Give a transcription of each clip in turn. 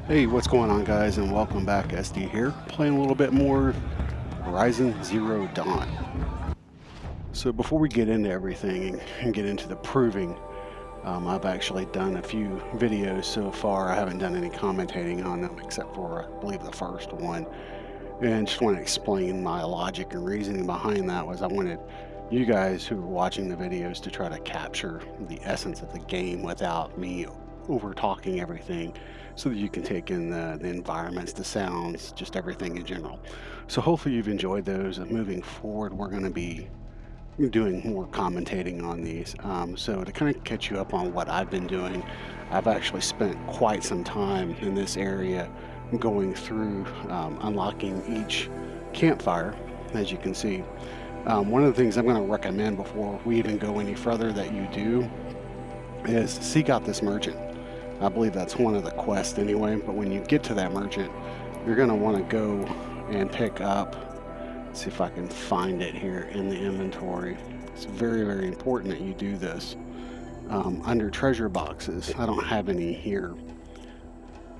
Hey, what's going on, guys, and welcome back. SD here, playing a little bit more Horizon Zero Dawn. So before we get into everything and get into the proving, I've actually done a few videos so far. I haven't done any commentating on them except for, I believe, the first one. And just want to explain my logic and reasoning behind that was I wanted you guys who are watching the videos to try to capture the essence of the game without me over talking everything, so that you can take in the environments, the sounds, just everything in general. So hopefully you've enjoyed those, and moving forward we're going to be doing more commentating on these. So to kind of catch you up on what I've been doing, I've actually spent quite some time in this area going through unlocking each campfire, as you can see. One of the things I'm going to recommend before we even go any further that you do is seek out this merchant. I believe that's one of the quests anyway, but when you get to that merchant, you're going to want to go and pick up, let's see if I can find it here in the inventory. It's very, very important that you do this. Under treasure boxes, I don't have any here,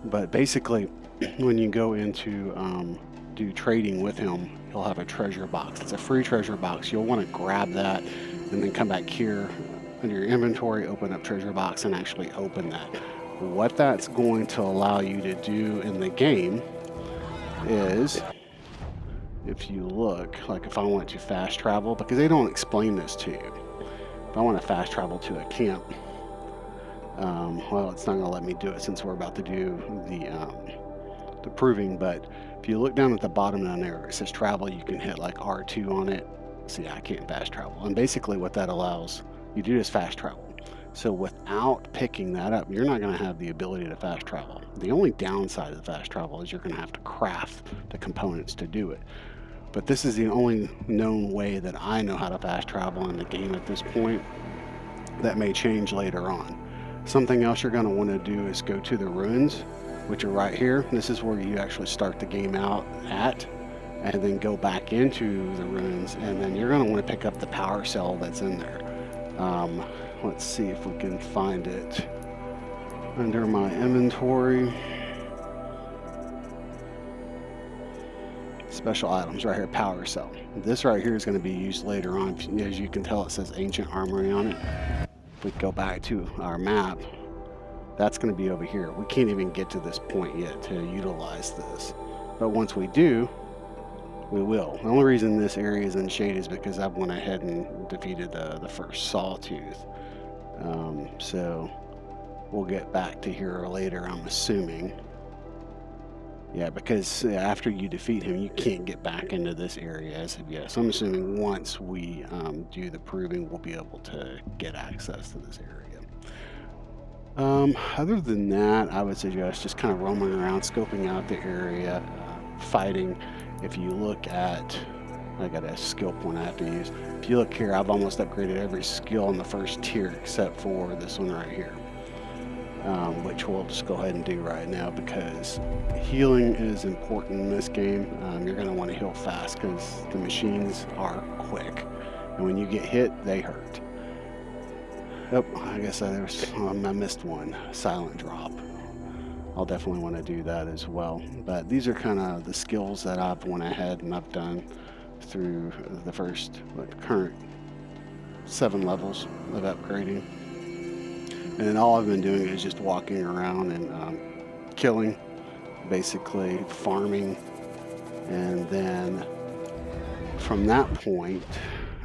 but basically when you go into do trading with him, he'll have a treasure box. It's a free treasure box. You'll want to grab that and then come back here under your inventory, open up treasure box, and actually open that. What that's going to allow you to do in the game is, if you look, like if I want to fast travel, because they don't explain this to you. If I want to fast travel to a camp, well, it's not going to let me do it since we're about to do the proving, but if you look down at the bottom down there, it says travel, you can hit like R2 on it. See, I can't fast travel. And basically what that allows you to do is fast travel. So without picking that up, you're not going to have the ability to fast travel. The only downside of the fast travel is you're going to have to craft the components to do it. But this is the only known way that I know how to fast travel in the game at this point. That may change later on. Something else you're going to want to do is go to the ruins, which are right here. This is where you actually start the game out at, and then go back into the ruins, and then you're going to want to pick up the power cell that's in there. Let's see if we can find it under my inventory. Special items right here, power cell. This right here is going to be used later on. As you can tell, it says ancient armory on it. If we go back to our map, that's going to be over here. We can't even get to this point yet to utilize this, but once we do, we will. The only reason this area is in shade is because I went ahead and defeated the first sawtooth. So we'll get back to here later, I'm assuming. Yeah, because after you defeat him, you can't get back into this area as of yet. So I'm assuming once we do the proving, we'll be able to get access to this area. Other than that, I would suggest just kind of roaming around, scoping out the area, fighting. If you look at, I got a skill point I have to use. If you look here, I've almost upgraded every skill in the first tier except for this one right here, which we'll just go ahead and do right now because healing is important in this game. You're going to want to heal fast because the machines are quick, and when you get hit, they hurt. Oh, I guess I missed one. Silent drop. I'll definitely want to do that as well. But these are kind of the skills that I've went ahead and I've done through the first current 7 levels of upgrading. And all I've been doing is just walking around and killing, basically farming. And then from that point,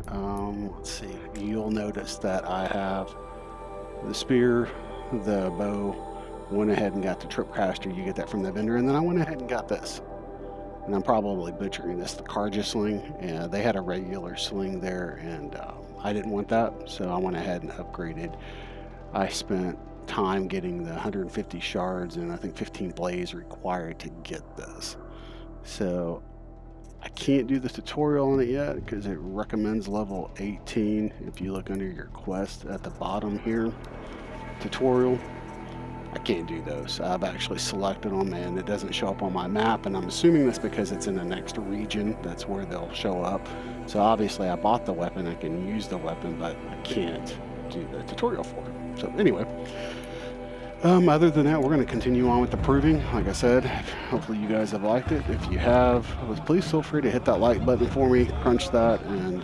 let's see, you'll notice that I have the spear, the bow, went ahead and got the tripwire. You get that from the vendor, and then I went ahead and got this, and I'm probably butchering this, the Carja sling. And they had a regular sling there, and I didn't want that, so I went ahead and upgraded. I spent time getting the 150 shards and I think 15 blaze required to get this. So I can't do the tutorial on it yet because it recommends level 18. If you look under your quest at the bottom here, tutorial, I can't do those. I've actually selected them and it doesn't show up on my map, and I'm assuming that's because it's in the next region. That's where they'll show up. So obviously I bought the weapon, I can use the weapon, but I can't do the tutorial for it. So anyway, Other than that, we're going to continue on with the proving. Like I said, hopefully you guys have liked it. If you have, please feel free to hit that like button for me, crunch that, and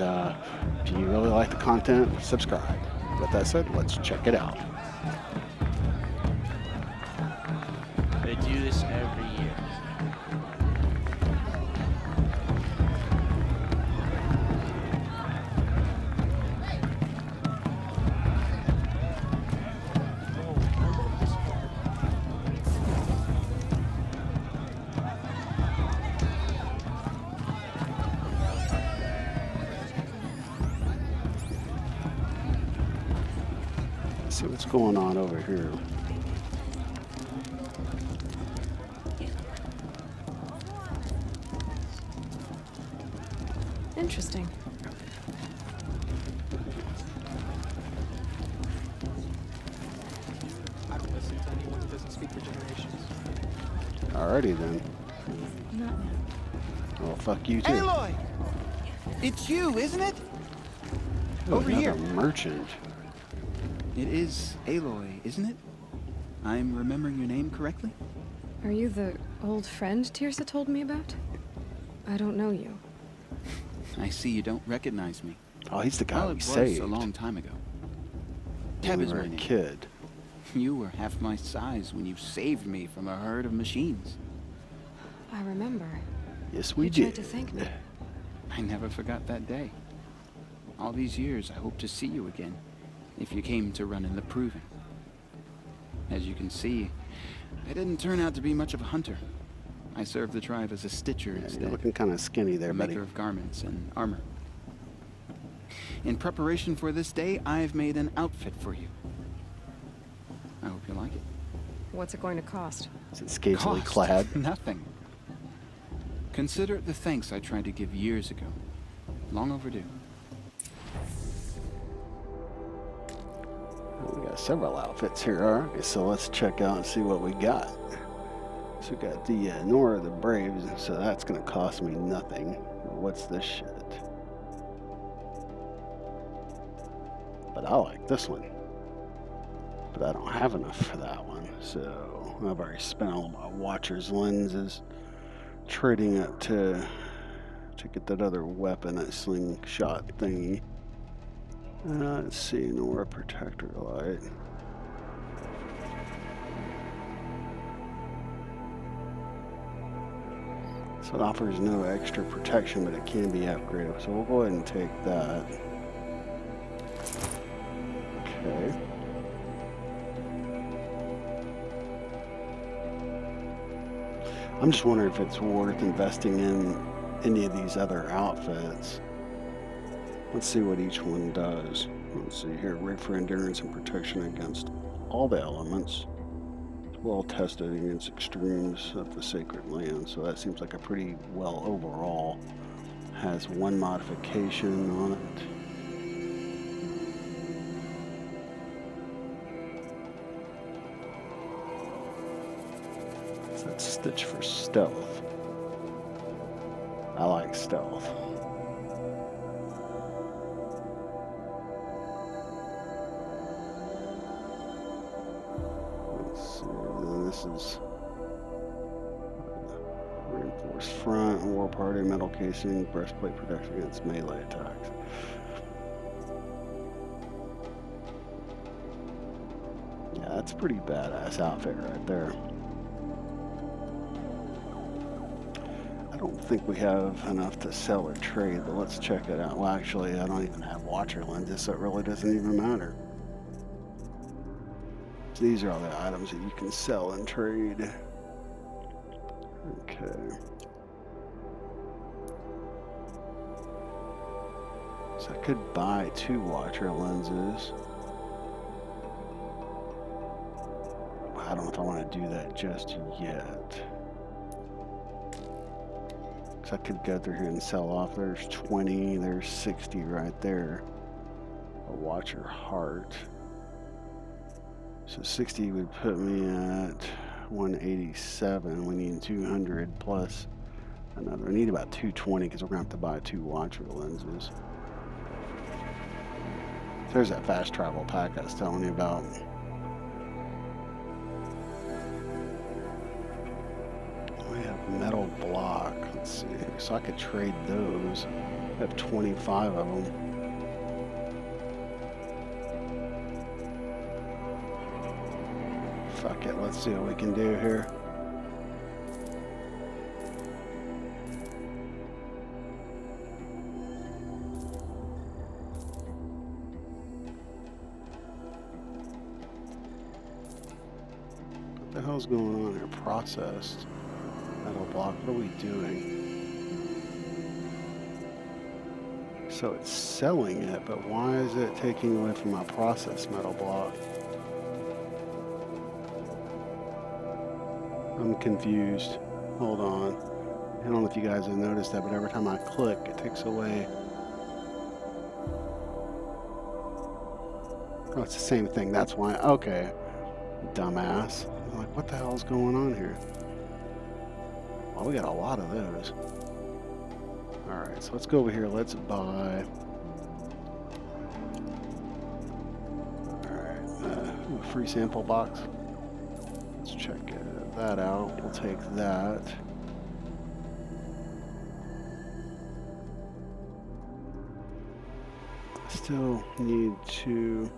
if you really like the content, subscribe. With that said, let's check it out. They do this every year. See what's going on over here. Interesting. I don't listen to anyone who doesn't speak for generations. Alrighty then. Not now. Well, fuck you too. Aloy! It's you, isn't it? Oh, over here. another merchant. It is Aloy, isn't it? I'm remembering your name correctly? Are you the old friend Tirsa told me about? I don't know you. I see you don't recognize me. Oh, he's the guy Well, we it was saved a long time ago. when Teb we is were my a name. kid. You were half my size when you saved me from a herd of machines. I remember. Yes, we You did. tried to thank me. I never forgot that day. All these years, I hope to see you again, if you came to run in the proving. As you can see, I didn't turn out to be much of a hunter. I served the tribe as a stitcher Yeah, instead. you're looking kind of skinny there, A buddy. maker of garments and armor. In preparation for this day, I've made an outfit for you. I hope you like it. What's it going to cost? Is it scantily Cost? clad? Nothing. Consider it the thanks I tried to give years ago. Long overdue. We got several outfits here. Alright, so let's check out and see what we got. So we got the Nora the Braves, so that's going to cost me nothing. What's this shit? But I like this one. But I don't have enough for that one, so I've already spent all my Watcher's lenses trading it to get that other weapon, that slingshot thingy. Let's see, Nora Protector Light. So it offers no extra protection, but it can be upgraded. So we'll go ahead and take that. Okay. I'm just wondering if it's worth investing in any of these other outfits. Let's see what each one does. Let's see here. Rig for endurance and protection against all the elements. It's well tested against extremes of the sacred land. So that seems like a pretty well overall. Has one modification on it. So that's Stitch for stealth. I like stealth. This is reinforced front, war party, metal casing, breastplate protection against melee attacks. Yeah, that's a pretty badass outfit right there. I don't think we have enough to sell or trade, but let's check it out. Well, actually, I don't even have Watcher lenses, so it really doesn't even matter. These are all the items that you can sell and trade. Okay. So I could buy 2 Watcher lenses. I don't know if I want to do that just yet. So I could go through here and sell off. There's 20, there's 60 right there. A Watcher heart. So 60 would put me at 187. We need 200 plus another. We need about 220 because we're going to have to buy 2 Watcher lenses. There's that fast travel pack I was telling you about. see. So I could trade those. I have 25 of them. Fuck it, let's see what we can do here. What the hell's going on here? Processed metal block. What are we doing? So it's selling it, but why is it taking away from my processed metal block? I'm confused. Hold on. I don't know if you guys have noticed that, but every time I click, it takes away. Oh, it's the same thing. That's why. Okay. Dumbass. I'm like, what the hell is going on here? Well, we got a lot of those. Alright, so let's go over here. Let's buy. Alright, free sample box. Let's check that out. We'll take that. Still need to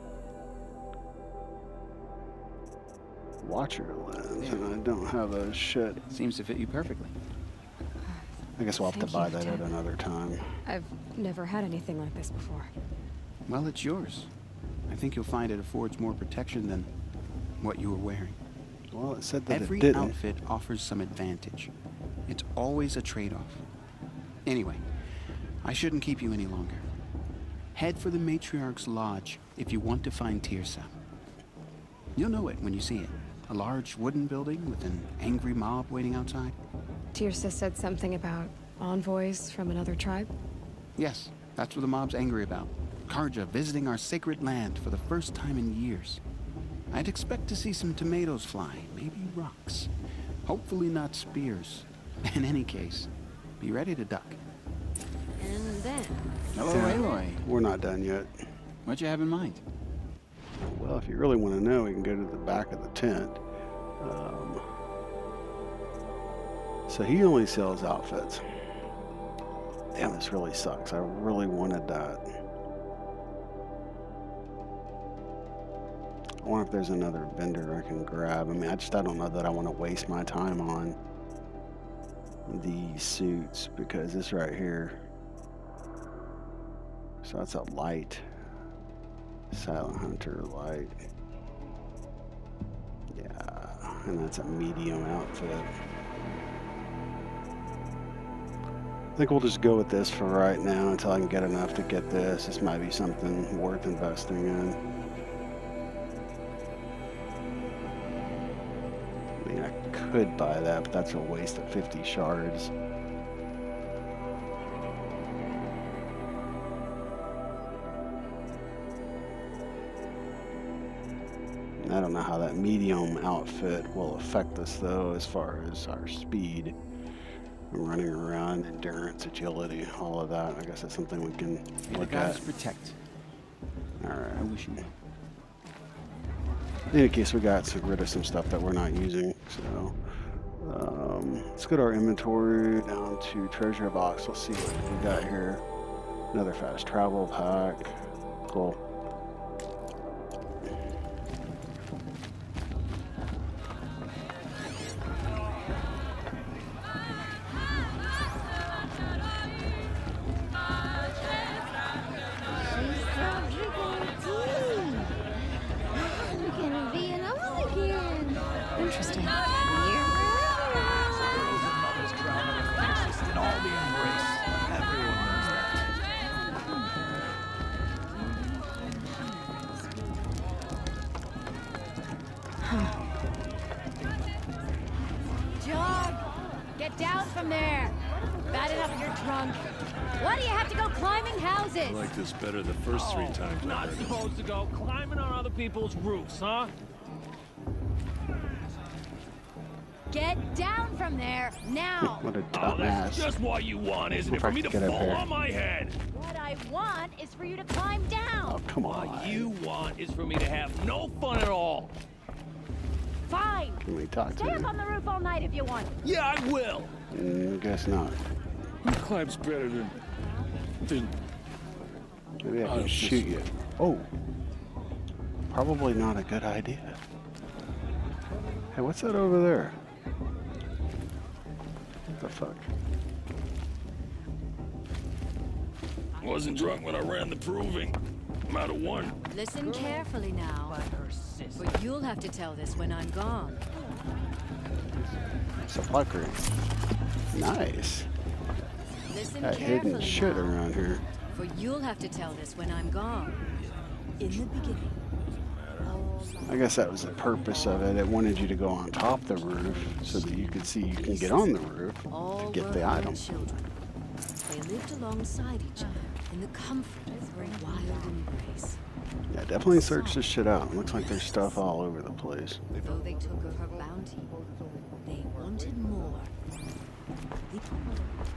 watcher lens, and I don't have a shit. Seems to fit you perfectly. I guess we'll have to Thank buy you, that at Tim. another time. I've never had anything like this before. Well, it's yours. I think you'll find it affords more protection than what you were wearing. Well, it said that Every it didn't. outfit offers some advantage. It's always a trade-off. Anyway, I shouldn't keep you any longer. Head for the Matriarch's Lodge if you want to find Tirsa. You'll know it when you see it. A large wooden building with an angry mob waiting outside. Tirsa said something about envoys from another tribe. Yes, that's what the mob's angry about. Karja visiting our sacred land for the first time in years. I'd expect to see some tomatoes fly, maybe rocks. Hopefully not spears. In any case, be ready to duck. And then... Hello, Yeah. Aloy. We're not done yet. What you have in mind? Well, if you really want to know, we can go to the back of the tent. So he only sells outfits. Damn, this really sucks. I really wanted that. I wonder if there's another vendor I can grab. I mean, I don't know that I want to waste my time on these suits, because this right here. So that's a light. Silent Hunter light. Yeah, and that's a medium outfit. I think we'll just go with this for right now until I can get enough to get this. This might be something worth investing in. I mean, I could buy that, but that's a waste of 50 shards. I don't know how that medium outfit will affect us, though, as far as our speed, running around, endurance, agility, all of that. I guess that's something we can The look gods at. protect. All I right. wish you would. In any case, we got rid of some stuff that we're not using. So let's go to our inventory, down to treasure box. Let's see what we got here. Another fast travel pack. Cool. Interesting. Jog! Get down from there! Bad enough you're drunk. Why do you have to go climbing houses? I like this better the first 3 times I Not heard it. supposed to go climbing on other people's roofs, huh? Get down from there, now! What a Oh, that's dumbass. just what you want, isn't it? For me to Get up fall here. on my head. What I want is for you to climb down! Oh, come What on. you want is for me to have no fun at all. Fine! Can we talk to Stay up him? on the roof all night if you want. Yeah, I will. I guess not. Who climbs better than Maybe I can just- shoot you. Oh. Probably not a good idea. Hey, what's that over there? What the fuck? Wasn't drunk when I ran the proving. I'm out of one. Listen carefully now, for you'll have to tell this when I'm gone. Supply crate. Nice. Listen Got hidden carefully shit now, around here. for you'll have to tell this when I'm gone. In the beginning, I guess that was the purpose of it. It wanted you to go on top of the roof so that you could see you can get on the roof all to get were the only item. children. They lived alongside each other in the comfort of a wild embrace. Yeah, definitely search this shit out. Looks like there's stuff all over the place. Though they took her bounty, they wanted more.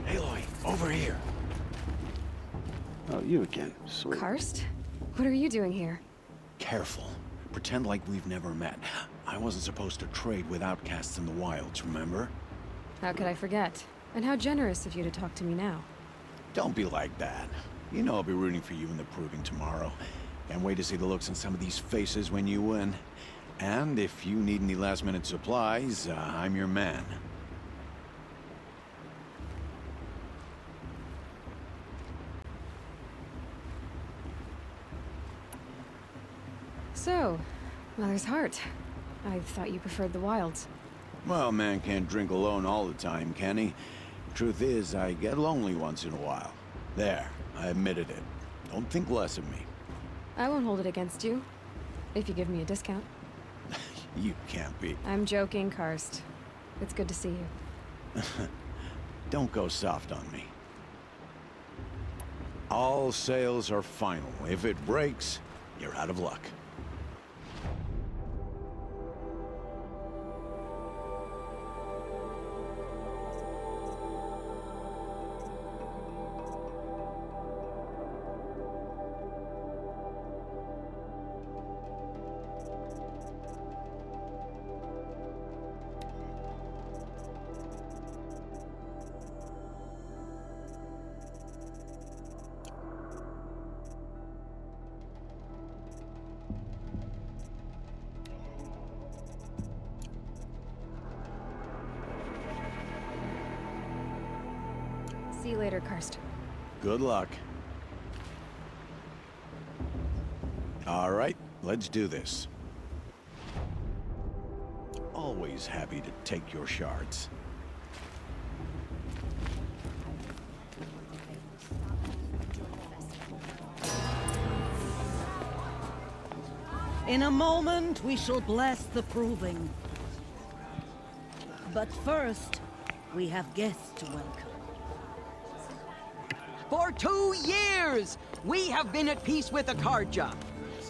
Aloy, over here. Oh, you again. Sweet. Karst? What are you doing here? Careful. Pretend like we've never met. I wasn't supposed to trade with outcasts in the wilds, remember? How could I forget? And how generous of you to talk to me now. Don't be like that. You know I'll be rooting for you in the proving tomorrow. Can't wait to see the looks on some of these faces when you win. And if you need any last-minute supplies, I'm your man. So, Mother's Heart. I thought you preferred the wilds. Well, man can't drink alone all the time, can he? Truth is, I get lonely once in a while. There, I admitted it. Don't think less of me. I won't hold it against you, if you give me a discount. You can't be. I'm joking, Karst. It's good to see you. Don't go soft on me. All sales are final. If it breaks, you're out of luck. See you later, Karst. Good luck. All right, let's do this. Always happy to take your shards. In a moment, we shall bless the proving. But first, we have guests to welcome. For 2 years, we have been at peace with Akarja.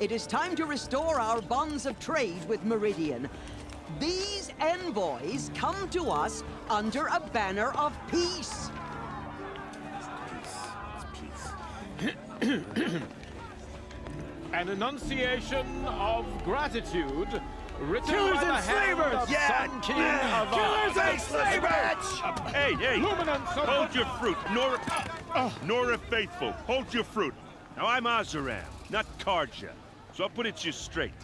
It is time to restore our bonds of trade with Meridian. These envoys come to us under a banner of peace. An enunciation of gratitude written Killers by the and hand slavers! of Yeah! Sun King of Killers and slavers! Hey, hey! Luminance of Hold your fruit, Nora Faithful. Hold your fruit. Now I'm Azaram, not Karja. So I'll put it to you straight.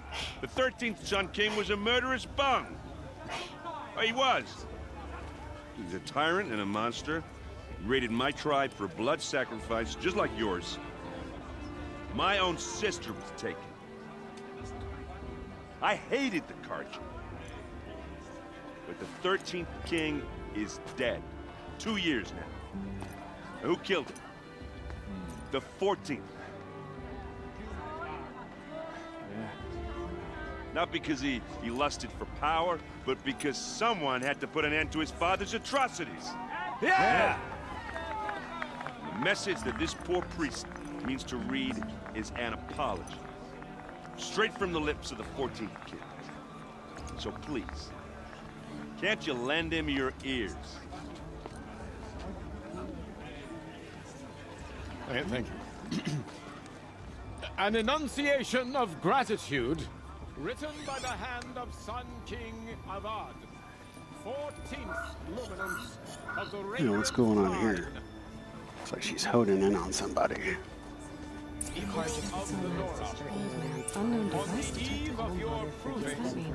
The 13th Sun King was a murderous bung. Oh, he was. He's a tyrant and a monster. He raided my tribe for blood sacrifice, just like yours. My own sister was taken. I hated the Karja. But the 13th king is dead. 2 years now. And who killed him? The 14th. Not because he lusted for power, but because someone had to put an end to his father's atrocities. Yeah! The message that this poor priest means to read is an apology. Straight from the lips of the 14th king. So please, can't you lend him your ears? Thank you. An enunciation of gratitude written by the hand of Sun King Avad, 14th luminance of the Yeah, what's going on here? Looks like she's holding in on somebody. Unknown device detected. What's that mean?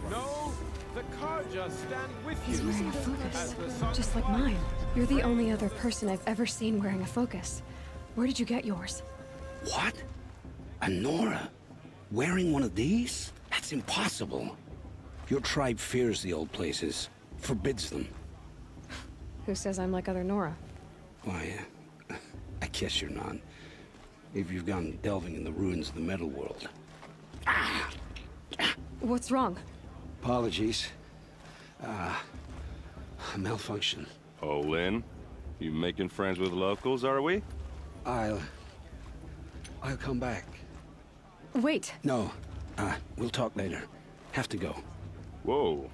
No, the Karja stand with you. He's wearing a focus, as the sun just like mine. You're the only other person I've ever seen wearing a focus. Where did you get yours? What? A Nora? Wearing one of these? That's impossible. Your tribe fears the old places, forbids them. Who says I'm like other Nora? Why, I guess you're not. If you've gone delving in the ruins of the metal world. What's wrong? Apologies. A malfunction. Oh, Lynn? You making friends with locals, are we? I'll come back. Wait. No. We'll talk later. Have to go. Whoa.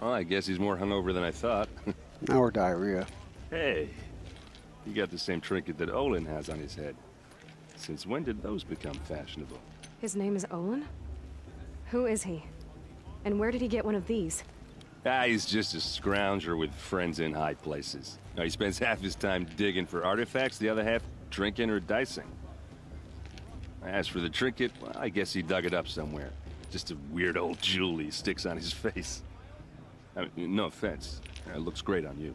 Well, I guess he's more hungover than I thought. Or diarrhea. Hey, you got the same trinket that Olin has on his head. Since when did those become fashionable? His name is Olin? Who is he? And where did he get one of these? He's just a scrounger with friends in high places. Now, he spends half his time digging for artifacts, the other half drinking or dicing. As for the trinket, well, I guess he dug it up somewhere. Just a weird old jewel he sticks on his face. I mean, no offense. It looks great on you.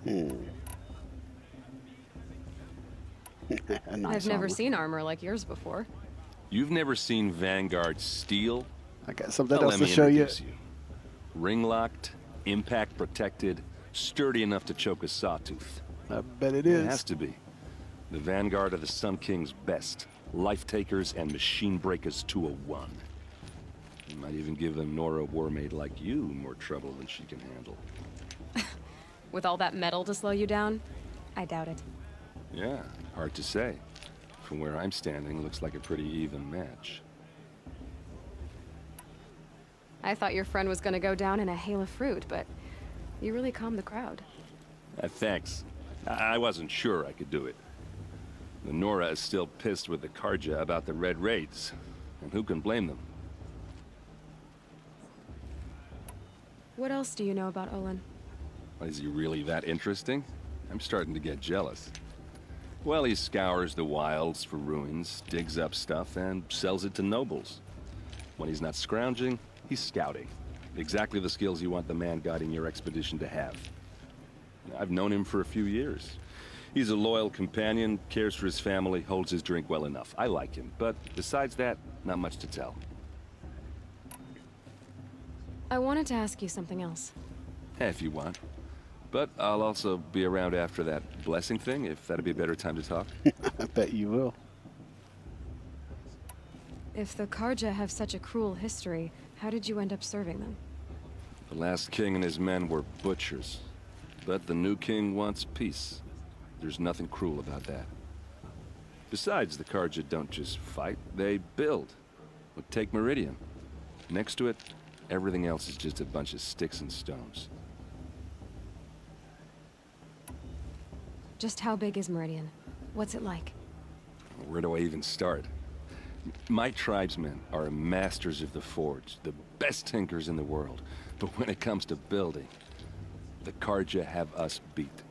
Nice I've never armor. seen armor like yours before. You've never seen Vanguard steel? I got something Well, else let to me show you. introduce you. Ring-locked, impact-protected, sturdy enough to choke a sawtooth. I bet it It is. has to be. The Vanguard of the Sun King's best. Life-takers and machine breakers to a one. You might even give a Nora warmaid like you more trouble than she can handle. With all that metal to slow you down? I doubt it. Yeah, hard to say. From where I'm standing, looks like a pretty even match. I thought your friend was gonna go down in a hail of fruit, but you really calmed the crowd. Thanks. I wasn't sure I could do it. The Nora is still pissed with the Karja about the Red Raids, and who can blame them? What else do you know about Olin? Is he really that interesting? I'm starting to get jealous. Well, he scours the wilds for ruins, digs up stuff, and sells it to nobles. When he's not scrounging, he's scouting. Exactly the skills you want the man guiding your expedition to have. I've known him for a few years. He's a loyal companion, cares for his family, holds his drink well enough. I like him, but besides that, not much to tell. I wanted to ask you something else. If you want. But I'll also be around after that blessing thing, if that'd be a better time to talk. I bet you will. If the Karja have such a cruel history, how did you end up serving them? The last king and his men were butchers. But the new king wants peace. There's nothing cruel about that. Besides, the Karja don't just fight, they build. Look, take Meridian. Next to it, everything else is just a bunch of sticks and stones. Just how big is Meridian? What's it like? Where do I even start? My tribesmen are masters of the forge, the best tinkers in the world. But when it comes to building, the Karja have us beat.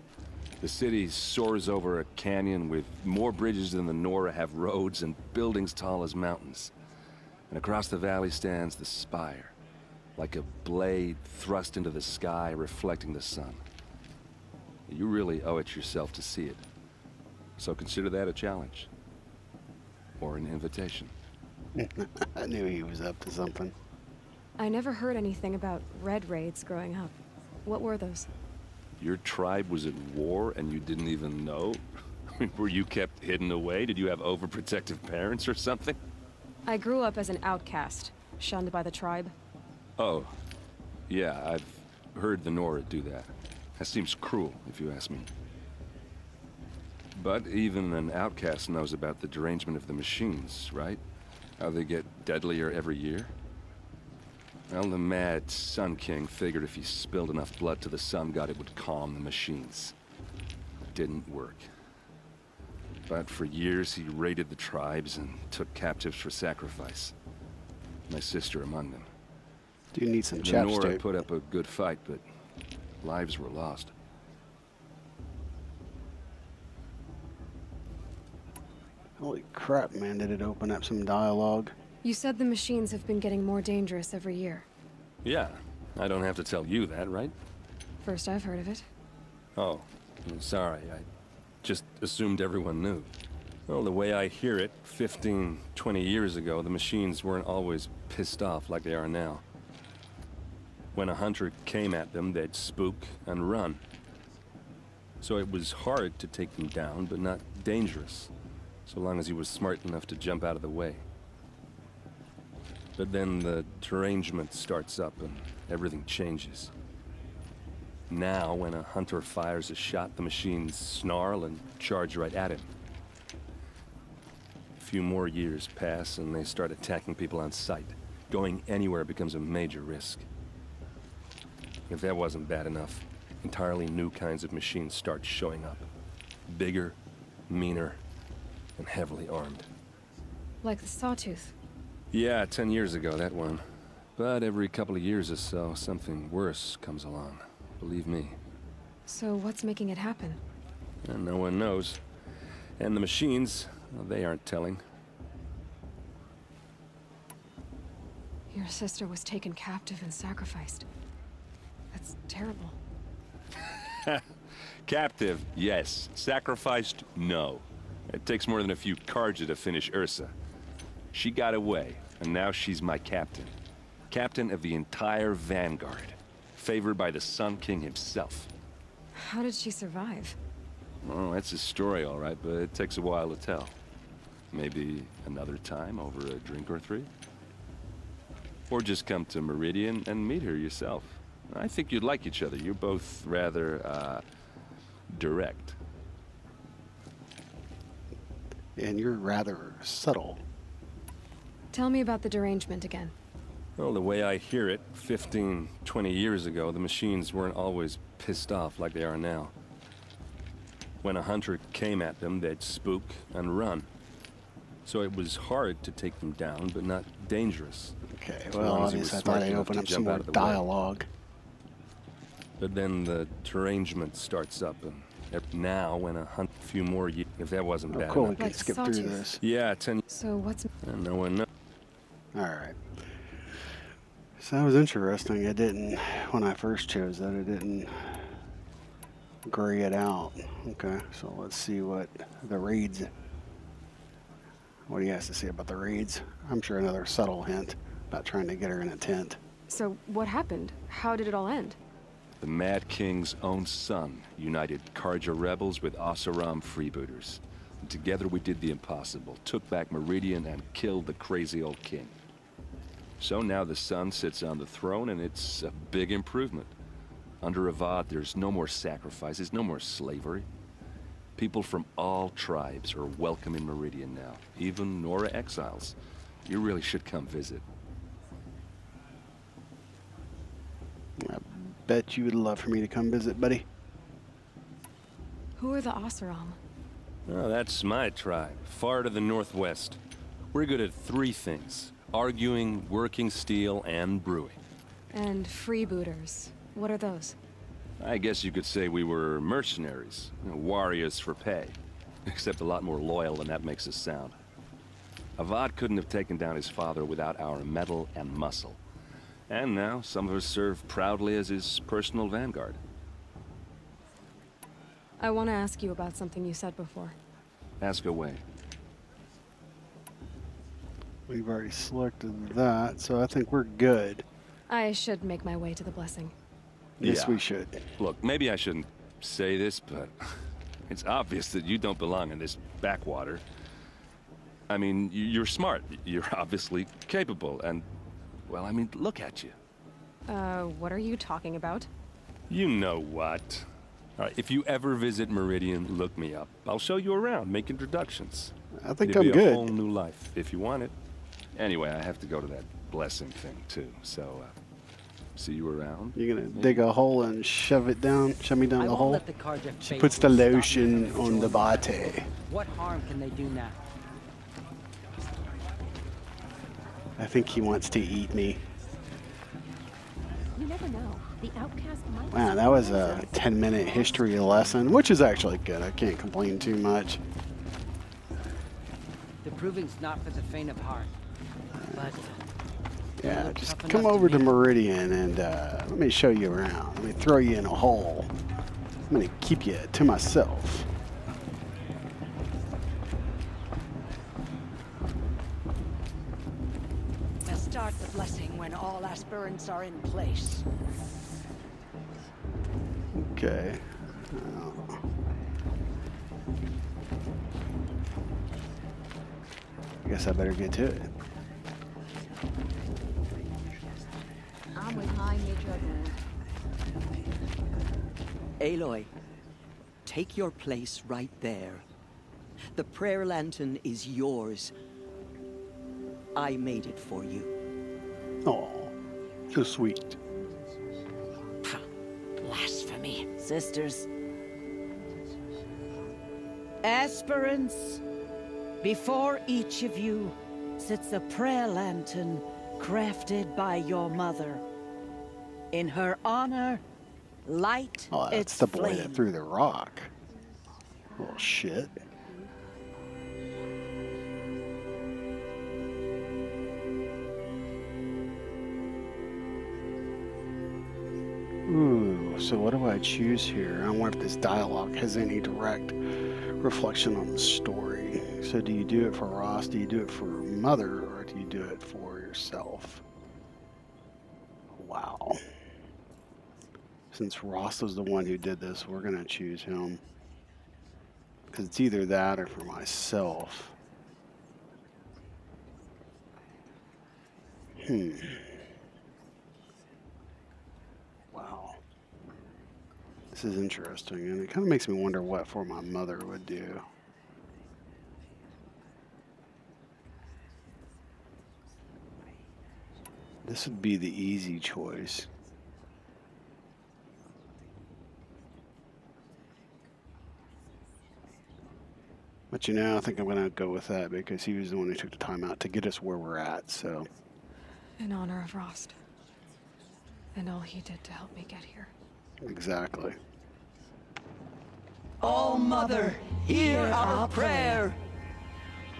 The city soars over a canyon with more bridges than the Nora have roads and buildings tall as mountains. And across the valley stands the spire, like a blade thrust into the sky reflecting the sun. You really owe it yourself to see it. So consider that a challenge. Or an invitation. I knew he was up to something. I never heard anything about Red Raids growing up. What were those? Your tribe was at war and you didn't even know? I mean, were you kept hidden away? Did you have overprotective parents or something? I grew up as an outcast, shunned by the tribe. Oh, yeah, I've heard the Nora do that. That seems cruel, if you ask me. But even an outcast knows about the derangement of the machines, right? How they get deadlier every year? Well, the mad Sun King figured if he spilled enough blood to the Sun God, it would calm the machines. It didn't work. But for years, he raided the tribes and took captives for sacrifice. My sister among them. Do you need some The Nora chapstick? put up a good fight, but lives were lost. Holy crap, man, did it open up some dialogue. You said the machines have been getting more dangerous every year. Yeah, I don't have to tell you that, right? First I've heard of it. Oh, I'm sorry, I just assumed everyone knew. Well, the way I hear it, 15, 20 years ago, the machines weren't always pissed off like they are now. When a hunter came at them, they'd spook and run. So it was hard to take them down, but not dangerous, so long as he was smart enough to jump out of the way. But then the derangement starts up and everything changes. Now, when a hunter fires a shot, the machines snarl and charge right at him. A few more years pass and they start attacking people on sight. Going anywhere becomes a major risk. If that wasn't bad enough, entirely new kinds of machines start showing up. Bigger, meaner, and heavily armed. Like the Sawtooth. Yeah, 10 years ago, that one. But every couple of years or so, something worse comes along. Believe me. So what's making it happen? And no one knows. And the machines, well, they aren't telling. Your sister was taken captive and sacrificed. That's terrible. Captive, yes. Sacrificed, no. It takes more than a few Carja to finish Ursa. She got away, and now she's my captain. Captain of the entire Vanguard. Favored by the Sun King himself. How did she survive? Oh, that's a story, all right, but it takes a while to tell. Maybe another time over a drink or three? Or just come to Meridian and meet her yourself. I think you'd like each other. You're both rather, direct. And you're rather subtle. Tell me about the derangement again. Well, the way I hear it, 15, 20 years ago, the machines weren't always pissed off like they are now. When a hunter came at them, they'd spook and run. So it was hard to take them down, but not dangerous. Okay, well, obviously I thought I'd open up some more dialogue. But then the derangement starts up, and now when a few more years, if that wasn't bad cool, enough. we can skip through this. Yeah, 10. So what's... And no one knows. Alright. So that was interesting. It didn't, when I first chose that, it didn't gray it out. Okay, so let's see what the raids, what he has to say about the raids. I'm sure another subtle hint about trying to get her in a tent. So what happened? How did it all end? The Mad King's own son united Carja rebels with Oseram freebooters. And together we did the impossible, took back Meridian and killed the crazy old king. So now the son sits on the throne and it's a big improvement. Under Avad, there's no more sacrifices, no more slavery. People from all tribes are welcome in Meridian now, even Nora exiles. You really should come visit. I bet you would love for me to come visit, buddy. Who are the Oseram? Oh, that's my tribe, far to the northwest. We're good at three things: arguing, working steel, and brewing. And freebooters. What are those? I guess you could say we were mercenaries, warriors for pay. Except a lot more loyal than that makes us sound. Avad couldn't have taken down his father without our metal and muscle. And now, some of us serve proudly as his personal vanguard. I want to ask you about something you said before. Ask away. We've already selected that, so I think we're good. I should make my way to the blessing. Yes, we should. Look, maybe I shouldn't say this, but it's obvious that you don't belong in this backwater. I mean, you're smart. You're obviously capable, and, well, I mean, look at you. What are you talking about? You know what. All right, if you ever visit Meridian, look me up. I'll show you around, make introductions. I think It'll I'm be good. A whole new life, if you want it. Anyway, I have to go to that blessing thing, too, so, see you around. You're gonna dig a hole and shove it down, shove me down the hole? Let the Carja She puts the faithful lotion stop on the patrol. bate. What harm can they do now? I think he wants to eat me. You never know. The outcast might... Wow, that was a 10-minute history lesson, which is actually good. I can't complain too much. The proving's not for the faint of heart. But Yeah, just come over to Meridian and let me show you around. Let me throw you in a hole. I'm gonna keep you to myself. We'll start the blessing when all aspirants are in place. Okay. I guess I better get to it. I'm behind you, Juggler. Aloy, take your place right there. The prayer lantern is yours. I made it for you. Oh, so sweet. Blasphemy. Sisters. Aspirants, before each of you sits a prayer lantern crafted by your mother. In her honor, light Oh, that's its the boy flame. that threw the rock. Oh, shit. Ooh, so what do I choose here? I wonder if this dialogue has any direct reflection on the story. So do you do it for Ross, do you do it for Mother, or do you do it for yourself? Wow. Since Ross was the one who did this, we're going to choose him. Because it's either that or for myself. Wow. This is interesting, and it kind of makes me wonder what for my mother would do. This would be the easy choice. But you know, I think I'm going to go with that because he was the one who took the time out to get us where we're at, so. In honor of Rost. And all he did to help me get here. Exactly. Oh, Mother, hear our prayer.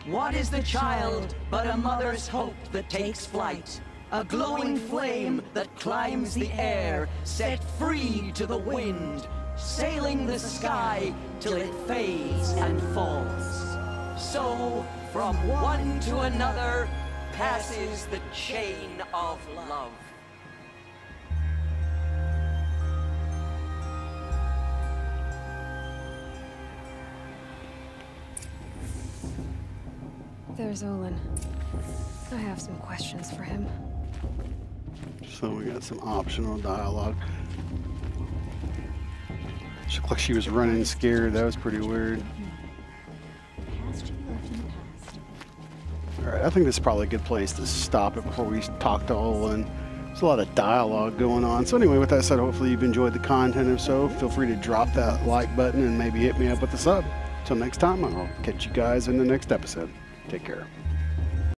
What is the child but a mother's hope that takes flight? A glowing flame that climbs the air, set free to the wind, sailing the sky till it fades and falls. So, from one to another, passes the chain of love. There's Olin. I have some questions for him. So we got some optional dialogue. She looked like she was running scared. That was pretty weird. Alright, I think this is probably a good place to stop it before we talk to Olin. There's a lot of dialogue going on. So anyway, with that said, hopefully you've enjoyed the content. If so, feel free to drop that like button and maybe hit me up with a sub. Till next time, I'll catch you guys in the next episode. Take care.